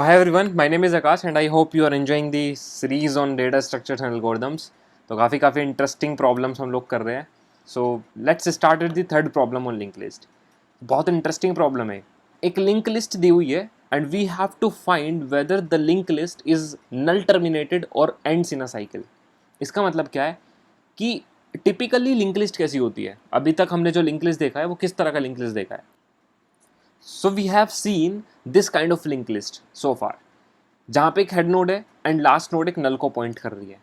Hi everyone, my name is Akash and I hope you are enjoying the series on data structures and algorithms. तो काफ़ी interesting problems हम लोग कर रहे हैं. So let's start with the third problem on link list. बहुत interesting problem है. एक लिंक लिस्ट दी हुई है and we have to find whether the link list is null terminated और एंड्स इन अ साइकिल. इसका मतलब क्या है कि टिपिकली लिंक लिस्ट कैसी होती है. अभी तक हमने जो लिंक लिस्ट देखा है वो किस तरह का लिंक लिस्ट देखा है. So we have seen this kind of link list so far, जहाँ पे एक हेड नोड है एंड लास्ट नोड एक नल को पॉइंट कर रही है.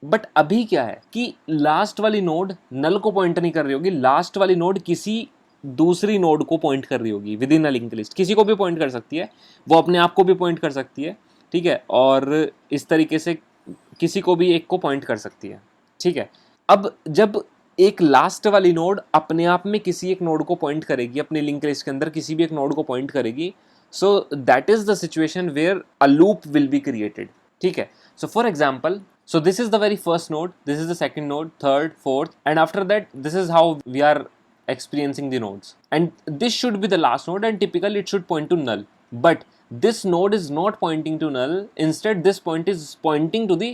बट अभी क्या है कि लास्ट वाली नोड नल को पॉइंट नहीं कर रही होगी, लास्ट वाली नोड किसी दूसरी नोड को पॉइंट कर रही होगी with in a link list. किसी को भी पॉइंट कर सकती है, वो अपने आप को भी पॉइंट कर सकती है, ठीक है, और इस तरीके से किसी को भी एक को पॉइंट कर सकती है, ठीक है. अब जब एक लास्ट वाली नोड अपने आप में किसी एक नोड को पॉइंट करेगी, अपने लिंक लिस्ट के अंदर किसी भी एक नोड को पॉइंट करेगी, so that is the situation where a loop will be created. ठीक है. So for example, so this is the very first node, this is the second node, third, fourth, and after that this is how we are experiencing the nodes, and this should be the last node and typically it should point to null, but this node is not pointing to null. Instead this point is pointing to the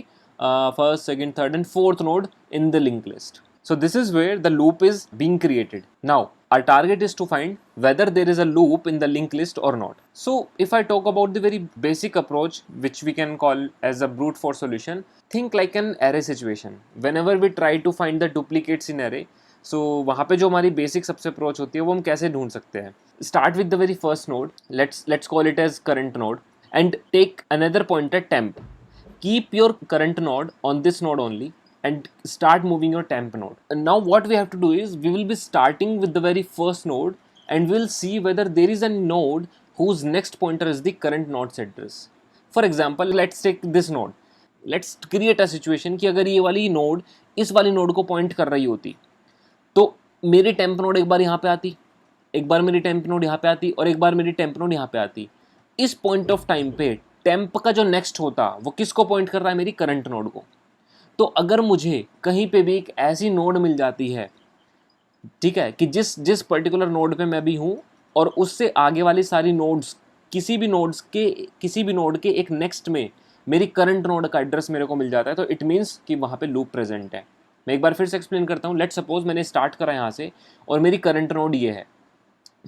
first, second, third and fourth node in the linked list. So this is where the loop is being created. Now our target is to find whether there is a loop in the linked list or not. So if I talk about the very basic approach, which we can call as a brute force solution, think like an array situation. Whenever we try to find the duplicates in array, so वहाँ पे जो हमारी basic सबसे approach होती है वो हम कैसे ढूंढ सकते हैं. Start with the very first node, let's call it as current node and take another pointer temp. Keep your current node on this node only and start moving your temp node. And now what we have to do is we will be starting with the very first node and we'll see whether there is a node whose next pointer is the current node's address. For example, let's take this node. Let's create a situation कि अगर ये वाली node इस वाली node को point कर रही होती तो मेरी टेम्प नोड एक बार यहाँ पे आती, एक बार मेरी टेम्प नोड यहाँ पे आती और एक बार मेरी टेम्प नोड यहाँ पे आती. इस पॉइंट ऑफ टाइम पे टेम्प का जो नेक्स्ट होता वो किसको पॉइंट कर रहा है, मेरी करंट नोड को. तो अगर मुझे कहीं पे भी एक ऐसी नोड मिल जाती है, ठीक है, कि जिस जिस पर्टिकुलर नोड पे मैं भी हूँ और उससे आगे वाली सारी नोड्स किसी भी नोड के एक नेक्स्ट में मेरी करंट नोड का एड्रेस मेरे को मिल जाता है, तो इट मीन्स कि वहाँ पे लूप प्रेजेंट है. मैं एक बार फिर से एक्सप्लेन करता हूँ. लेट सपोज मैंने स्टार्ट करा यहाँ से और मेरी करंट नोड ये है,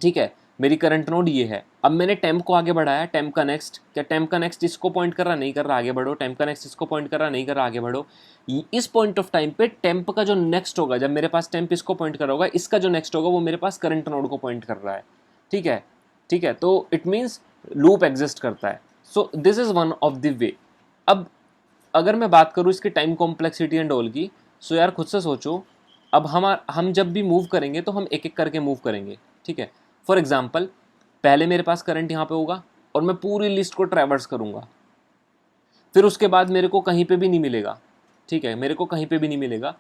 ठीक है, मेरी करंट नोड ये है. अब मैंने टेम्प को आगे बढ़ाया, टेम्प का नेक्स्ट, क्या टेम्प का नेक्स्ट इसको पॉइंट कर रहा, नहीं कर रहा, आगे बढ़ो. टेम्प का नेक्स्ट इसको पॉइंट कर रहा, नहीं कर रहा, आगे बढ़ो. इस पॉइंट ऑफ टाइम पे टेम्प का जो नेक्स्ट होगा, जब मेरे पास टेम्प इसको पॉइंट कर रहा होगा, इसका जो नेक्स्ट होगा वो मेरे पास करंट नोड को पॉइंट कर रहा है, ठीक है, ठीक है. तो इट मीन्स लूप एग्जिस्ट करता है. So this is one of the way. अब अगर मैं बात करूँ इसकी टाइम कॉम्प्लेक्सिटी एंड ऑल की, सो यार खुद से सोचो. अब हम जब भी मूव करेंगे तो हम एक एक करके मूव करेंगे, ठीक है. फॉर एग्जाम्पल, पहले मेरे पास करंट यहाँ पे होगा और मैं पूरी लिस्ट को ट्रैवर्स करूँगा. फिर उसके बाद मेरे को कहीं पे भी नहीं मिलेगा, ठीक है, मेरे को कहीं पे भी नहीं मिलेगा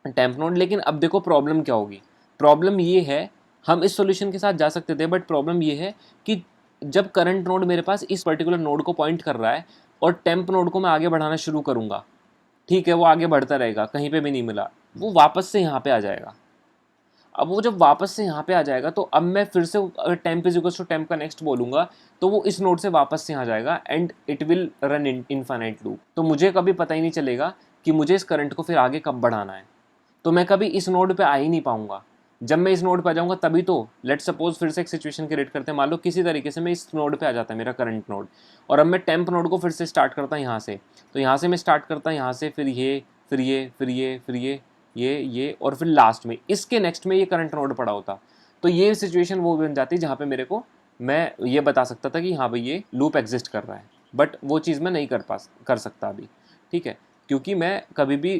टेम्प नोड. लेकिन अब देखो प्रॉब्लम क्या होगी. प्रॉब्लम ये है, हम इस सॉल्यूशन के साथ जा सकते थे, बट प्रॉब्लम ये है कि जब करंट नोड मेरे पास इस पर्टिकुलर नोड को पॉइंट कर रहा है और टेम्प नोड को मैं आगे बढ़ाना शुरू करूँगा, ठीक है, वो आगे बढ़ता रहेगा, कहीं पे भी नहीं मिला, वो वापस से यहाँ पे आ जाएगा. अब वो जब वापस से यहाँ पे आ जाएगा तो अब मैं फिर से अगर temp is equals to temp का नेक्स्ट बोलूँगा तो वो इस नोड से वापस से यहाँ जाएगा and it will run infinite loop. तो मुझे कभी पता ही नहीं चलेगा कि मुझे इस करंट को फिर आगे कब बढ़ाना है. तो मैं कभी इस नोड पे आ ही नहीं पाऊंगा. जब मैं इस नोड पे आ जाऊँगा तभी तो, लेट सपोज फिर से एक सिचुएशन क्रिएट करते हैं, मान लो किसी तरीके से मैं इस नोड पे आ जाता है मेरा करंट नोड, और अब मैं टेम्प नोड को फिर से स्टार्ट करता हूँ यहाँ से. तो यहाँ से मैं स्टार्ट करता हूँ यहाँ से, फिर ये, फिर ये, फिर ये, फिर ये और फिर लास्ट में इसके नेक्स्ट में ये करंट नोड पड़ा होता. तो ये सिचुएशन वो बन जाती जहाँ पे मेरे को, मैं ये बता सकता था कि हाँ भाई ये लूप एग्जिस्ट कर रहा है, बट वो चीज़ मैं नहीं कर सकता अभी, ठीक है, क्योंकि मैं कभी भी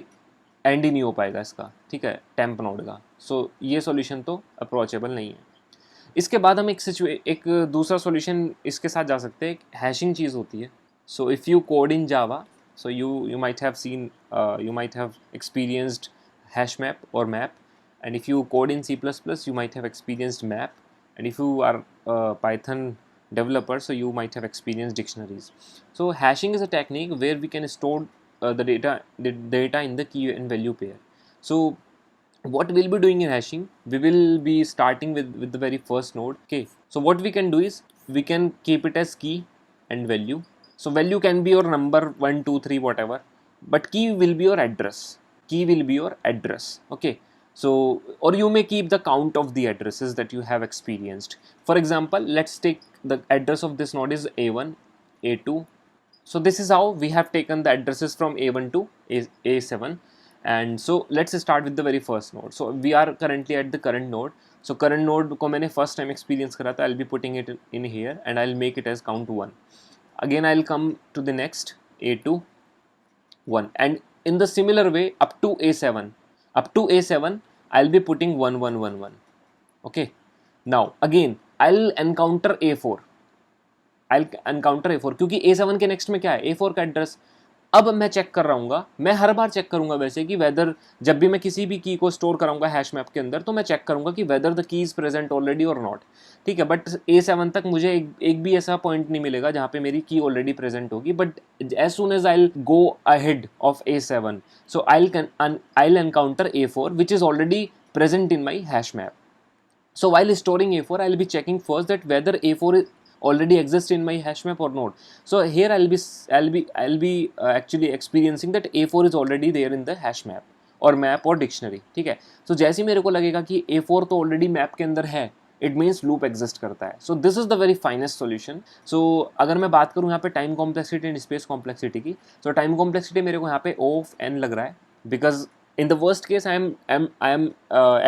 एंड ही नहीं हो पाएगा इसका, ठीक है, टेम्प नोड का. सो ये सॉल्यूशन तो अप्रोचेबल नहीं है. इसके बाद हम एक दूसरा सॉल्यूशन इसके साथ जा सकते हैं. हैशिंग चीज़ होती है. So if you code in Java, so you might have seen, you might have experienced hash map or map, and if you code in C++ you might have experienced map, and if you are a Python developer so you might have experienced dictionaries. So hashing is a technique where we can store the data in the key and value pair. So what we'll be doing in hashing, we will be starting with the very first node. Okay, so what we can do is we can keep it as key and value. So value can be your number 1, 2, 3, whatever, but key will be your address. Key will be your address. Okay. So, or you may keep the count of the addresses that you have experienced. For example, let's take the address of this node is A1, A2. So this is how we have taken the addresses from A1 to A7. And so let's start with the very first node. So we are currently at the current node. So current node को मैंने first time experience करा था. I'll be putting it in here and I'll make it as count 1. Again I'll come to the next A2, 1, and in the similar way up to A7 I'll be putting 1, 1, 1, 1. Okay. Now again I'll encounter A4. क्योंकि A7 के next में क्या है, A4 का address. अब मैं check कर रहा हूँ, मैं हर बार चेक करूंगा वैसे कि वेदर जब भी मैं किसी भी की को स्टोर कराऊंगा हैश मैप के अंदर, तो मैं चेक करूंगा कि whether the key is present already और नॉट. ठीक है, बट A7 तक मुझे एक भी ऐसा पॉइंट नहीं मिलेगा जहाँ पे मेरी की ऑलरेडी प्रेजेंट होगी. But as soon as I go ahead of A7, so I encounter A4 which is already present in my hash map. So while storing A4, I'll be checking first that whether A4 already exists in my hash map or not. So here I'll be actually experiencing that A4 is already there in the hash map और map और dictionary. ठीक है. So जैसे मेरे को लगेगा कि A4 तो already map के अंदर है, it means loop exist करता है. So this is the very finest solution. So अगर मैं बात करूँ यहाँ पे time complexity and space complexity की, so time complexity मेरे को यहाँ पे O of n लग रहा है, because in the worst case I am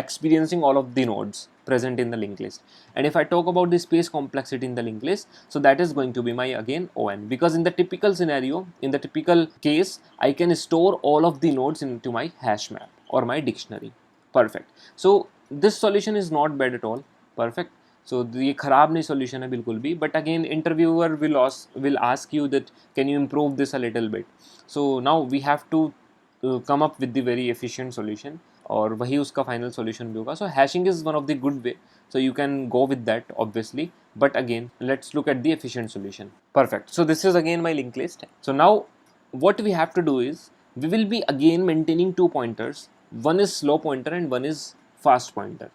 experiencing all of the nodes present in the linked list. And if I talk about the space complexity in the linked list, so that is going to be my again On, because in the typical scenario, in the typical case, I can store all of the nodes into my hash map or my dictionary. Perfect. So this solution is not bad at all. Perfect. So ये खराब नहीं solution है बिल्कुल भी, but again interviewer will ask you that can you improve this a little bit. So now we have to come up with the very efficient solution, और वही उसका final solution भी होगा. So hashing is one of the good way, so you can go with that obviously, but again let's look at the efficient solution. Perfect. So this is again my linked list. So now what we have to do is we will be again maintaining two pointers. One is slow pointer and one is fast pointer.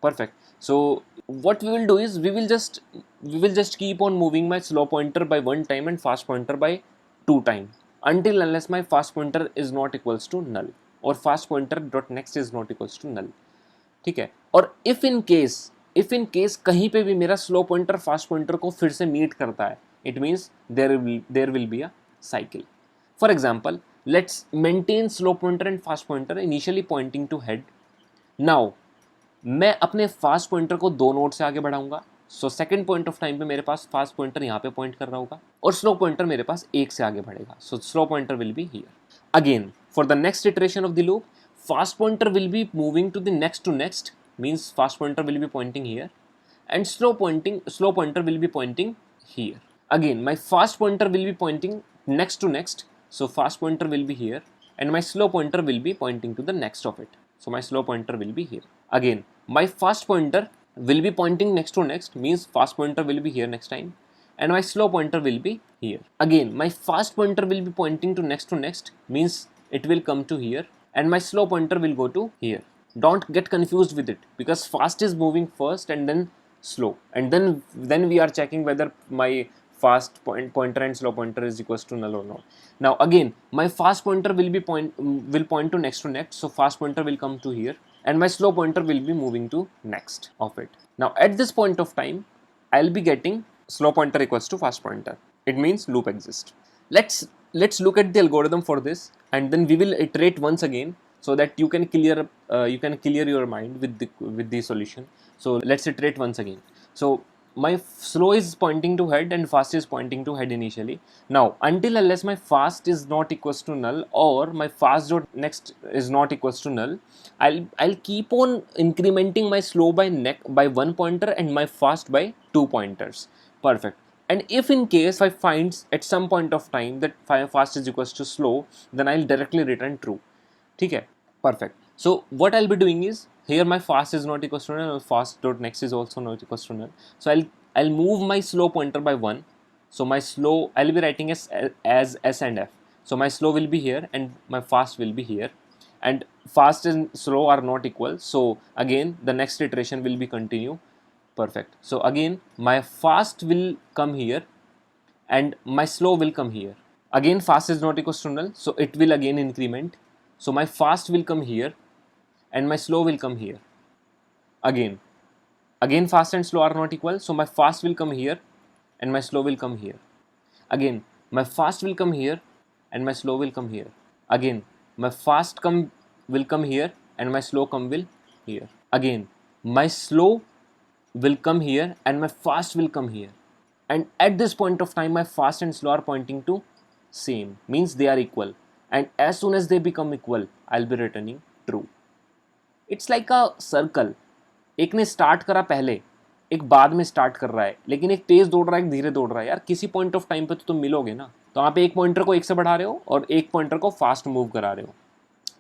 Perfect. So what we will do is we will just keep on moving my slow pointer by 1 time and fast pointer by 2 time until unless my fast pointer is not equals to null or fast pointer dot next is not equals to null. ठीक है. और if in case कहीं पे भी मेरा slow pointer fast pointer को फिर से meet करता है, it means there will be a cycle. For example, let's maintain slow pointer and fast pointer initially pointing to head. Now मैं अपने फास्ट पॉइंटर को 2 नोड से आगे बढ़ाऊंगा. So second point of time पे मेरे पास फास्ट पॉइंटर यहाँ पे पॉइंट कर रहा होगा और स्लो पॉइंटर मेरे पास 1 से आगे बढ़ेगा. So slow pointer will be here. Again for the next iteration of the loop, fast pointer will be moving to the next to next, means fast pointer will be pointing here and slow pointer will be pointing here. Again my fast pointer will be pointing next to next, so fast pointer will be here and my slow pointer will be pointing to the next of it, so my slow pointer will be here. Again my fast pointer will be pointing next to next, means fast pointer will be here next time and my slow pointer will be here. Again my fast pointer will be pointing to next, means it will come to here and my slow pointer will go to here. Don't get confused with it, because fast is moving first and then slow, and then we are checking whether my fast pointer and slow pointer is equals to null or not. Now again my fast pointer will point to next, so fast pointer will come to here and my slow pointer will be moving to next of it. Now at this point of time I'll be getting slow pointer equals to fast pointer. It means loop exists. Let's look at the algorithm for this and then we will iterate once again so that you can clear your mind with the solution. So let's iterate once again. So my slow is pointing to head and fast is pointing to head initially. Now until unless my fast is not equals to null or my fast dot next is not equals to null, I'll keep on incrementing my slow by 1 pointer and my fast by 2 pointers. Perfect. And if in case I find at some point of time that fast is equals to slow, then I'll directly return true. ठीक है. Perfect. So what I'll be doing is, here my fast is not equals to null, fast dot next is also not equals to null. So I'll move my slow pointer by 1. So my slow I'll be writing as S and F. So my slow will be here and my fast will be here. And fast and slow are not equal. So again the next iteration will be continue. Perfect. So again, my fast will come here and my slow will come here. Again, fast is not equals to null, so it will again increment. So my fast will come here and my slow will come here. Again fast and slow are not equal, so my fast will come here and my slow will come here. Again, my fast will come here and my slow will come here. Again, my fast will come here and my slow will here. Again, my slow will come here and my fast will come here. And at this point of time, my fast and slow are pointing to same, means they are equal. And as soon as they become equal, I'll be returning true. It's like a circle. एक ने start करा पहले, एक बाद में start कर रहा है, लेकिन एक तेज दौड़ रहा है, एक धीरे दौड़ रहा है. यार किसी पॉइंट ऑफ टाइम पे तो तुम मिलोगे ना. तो आप एक पॉइंटर को एक से बढ़ा रहे हो और एक पॉइंटर को फास्ट मूव करा रहे हो.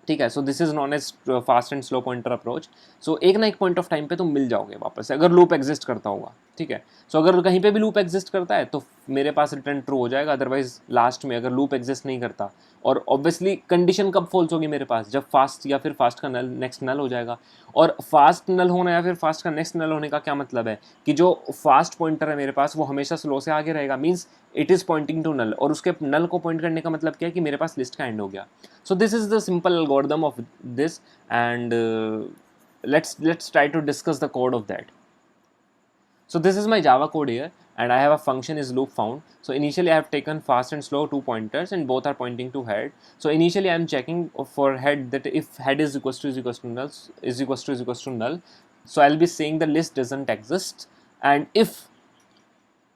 ठीक है. So this is known as fast and slow pointer approach. So एक ना एक पॉइंट ऑफ टाइम पे तुम मिल जाओगे वापस से, अगर लूप एग्जिस्ट करता होगा. ठीक है. सो अगर कहीं पे भी लूप एग्जिस्ट करता है तो मेरे पास रिटर्न ट्रू हो जाएगा. अदरवाइज लास्ट में अगर लूप एग्जिस्ट नहीं करता, और ऑब्वियसली कंडीशन कब फॉल्स होगी मेरे पास, जब फास्ट या फिर फास्ट का नल नेक्स्ट नल हो जाएगा. और फास्ट नल होना या फिर फास्ट का नेक्स्ट नल होने का क्या मतलब है कि जो फास्ट पॉइंटर है मेरे पास वो हमेशा स्लो से आगे रहेगा, means it is pointing to null. और उसके नल को पॉइंट करने का मतलब क्या है कि मेरे पास लिस्ट का एंड हो गया. सो this is the simple algorithm of this, and let's try to discuss the code of that. So this is my Java code here, and I have a function is loop found. So initially I have taken fast and slow 2 pointers and both are pointing to head. So initially I am checking for head that if head is equals to null, so I'll be saying the list doesn't exist, and if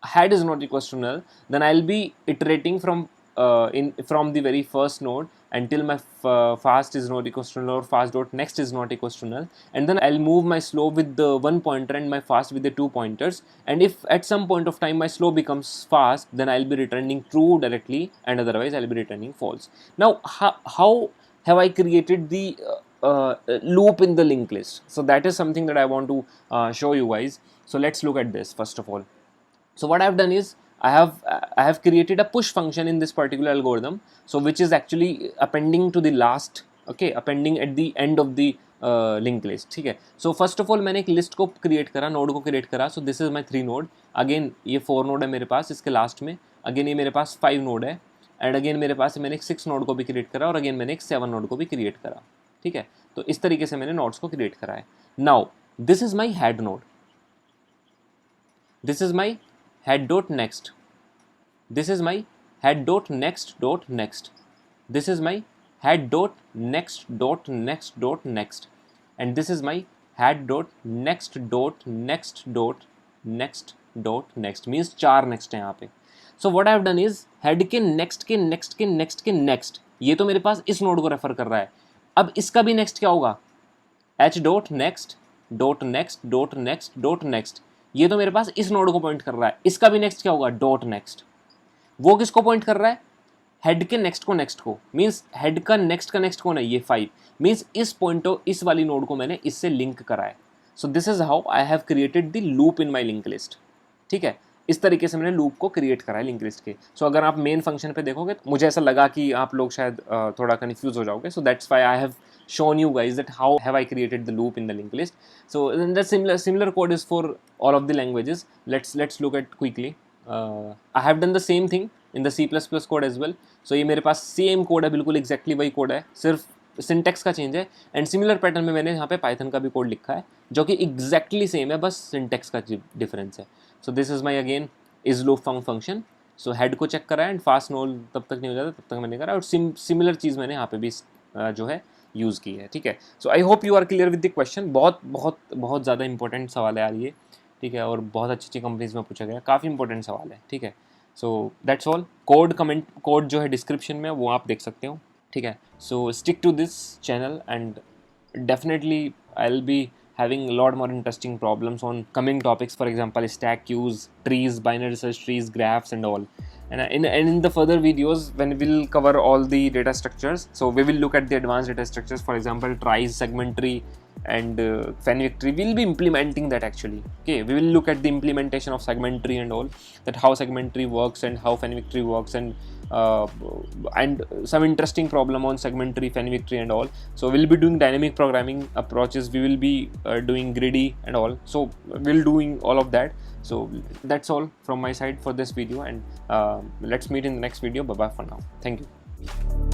head is not equals to null, then I'll be iterating from the very first node until my fast is not equals to null or fast dot next is not equals to null, and then I'll move my slow with the 1 pointer and my fast with the 2 pointers. And if at some point of time my slow becomes fast, then I'll be returning true directly, and otherwise I'll be returning false. Now how have I created the loop in the linked list? So that is something that I want to show you guys. So let's look at this first of all. So what I've done is I have created a push function in this particular algorithm, so which is actually appending to the last, okay, appending at the end of the linked list. ठीक है. So first of all मैंने एक list को create करा, node को create करा. So this is my 3 node. Again ये 4 node है मेरे पास इसके लास्ट में. अगेन ये मेरे पास 5 नोड है, एंड अगेन मेरे पास मैंने एक 6 नोड को भी क्रिएट करा, और अगेन मैंने एक 7 नोड को भी क्रिएट करा. ठीक है. तो इस तरीके से मैंने नोड्स को क्रिएट करा है. Now this is my head nod, this is my head dot next, this is my head dot next dot next, this is my head dot next dot next dot next, and this is my head dot next dot next dot next dot next, means 4 next है यहाँ पे. So what I have done is head के next के next के next के next, ये तो मेरे पास इस नोड को रेफर कर रहा है. अब इसका भी next क्या होगा, h dot next dot next dot next dot next, ये तो मेरे पास इस नोड को पॉइंट कर रहा है. इसका भी नेक्स्ट क्या होगा, डॉट नेक्स्ट. वो किसको पॉइंट कर रहा है, हेड के नेक्स्ट को, मींस हेड का नेक्स्ट कौन है, ये 5, मींस इस पॉइंट इस वाली नोड को मैंने इससे लिंक करा है. So this is how I have created the loop in my link list. ठीक है. इस तरीके से मैंने लूप को क्रिएट करा है लिंक लिस्ट के. सो अगर आप मेन फंक्शन पे देखोगे तो मुझे ऐसा लगा कि आप लोग शायद थोड़ा कन्फ्यूज हो जाओगे. So that's why I have shown you guys that how have I created the loop in the linked list. So then the similar code is for all of the languages. Let's look at quickly. I have done the same thing in the C++ code as well. So ये मेरे पास same code है, बिल्कुल exactly वही code है, सिर्फ syntax का change है. And similar pattern में मैंने यहाँ पे पाइथन का भी कोड लिखा है जो कि एग्जैक्टली सेम है, बस सिंटेक्स का डिफरेंस है. So this is my again is loop found function. So head को चेक करा है एंड फास्ट नोल तब तक नहीं हो जाता तब तक मैंने करा, और सिमिलर चीज़ मैंने यहाँ पे भी जो है यूज़ की है. ठीक है. So I hope you are clear with the question. बहुत ज़्यादा इंपॉर्टेंट सवाल है यार ये. ठीक है. और बहुत अच्छी कंपनीज में पूछा गया, काफ़ी इंपॉर्टेंट सवाल है. ठीक है. So that's all. कोड जो है डिस्क्रिप्शन में वो आप देख सकते हो. ठीक है. So stick to this channel and definitely I will be having a lot more interesting problems on coming topics, for example stack queues, trees, binary search trees, graphs and all. And in the further videos when we'll cover all the data structures, so we will look at the advanced data structures, for example tries, segment tree, and Fenvictory will be implementing that actually. Okay, we will look at the implementation of Segmentary and all, that how Segmentary works and how Fenvictory works, and some interesting problem on Segmentary, Fenvictory and all. So we'll be doing dynamic programming approaches, we will be doing greedy and all, so we'll doing all of that. So that's all from my side for this video, and let's meet in the next video. Bye bye for now. Thank you.